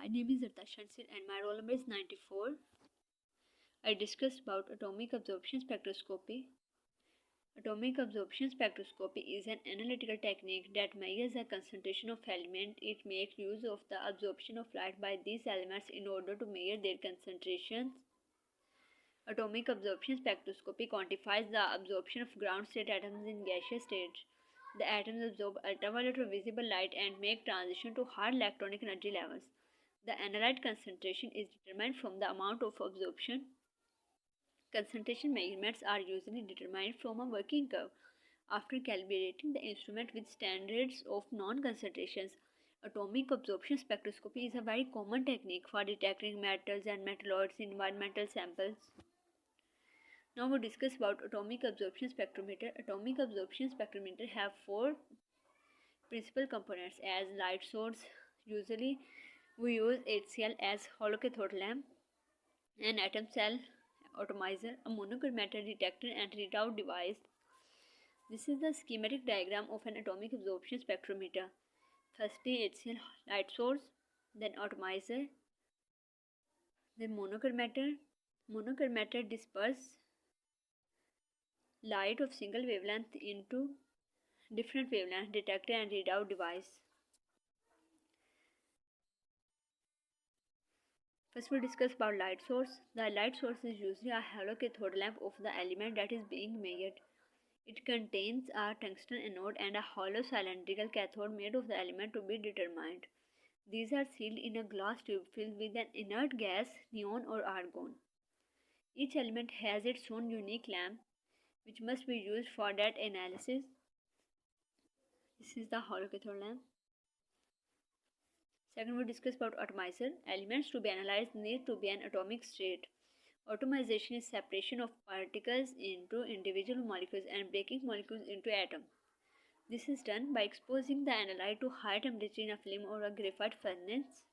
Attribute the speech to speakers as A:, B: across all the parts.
A: My name is Rita Shansil and my roll number is 94. I discussed about atomic absorption spectroscopy. Atomic absorption spectroscopy is an analytical technique that measures the concentration of elements. It makes use of the absorption of light by these elements in order to measure their concentrations. Atomic absorption spectroscopy quantifies the absorption of ground state atoms in gaseous state. The atoms absorb ultraviolet or visible light and make transition to higher electronic energy levels. The analyte concentration is determined from the amount of absorption. Concentration measurements are usually determined from a working curve. After calibrating the instrument with standards of non-concentrations, atomic absorption spectroscopy is a very common technique for detecting metals and metalloids in environmental samples. Now we discuss about atomic absorption spectrometer. Atomic absorption spectrometer have four principal components as light source. Usually we use HCl as hollow cathode lamp, an atom cell atomizer, a monochromator detector and readout device. This is the schematic diagram of an atomic absorption spectrometer. Firstly, HCl light source, then atomizer, then monochromator. Monochromator disperse light of single wavelength into different wavelength detector and readout device. First we discuss about light source. The light source is usually a hollow cathode lamp of the element that is being measured. It contains a tungsten anode and a hollow cylindrical cathode made of the element to be determined. These are sealed in a glass tube filled with an inert gas, neon or argon. Each element has its own unique lamp which must be used for that analysis. This is the hollow cathode lamp. Second, we discuss about atomizer. Elements to be analyzed need to be an atomic state. Atomization is separation of particles into individual molecules and breaking molecules into atoms. This is done by exposing the analyte to high temperature in a flame or a graphite furnace.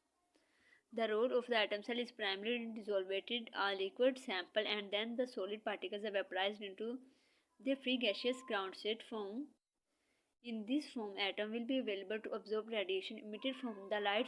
A: The role of the atom cell is primarily dissolved a liquid sample and then the solid particles are vaporized into their free gaseous ground state form. In this form, atom will be available to absorb radiation emitted from the light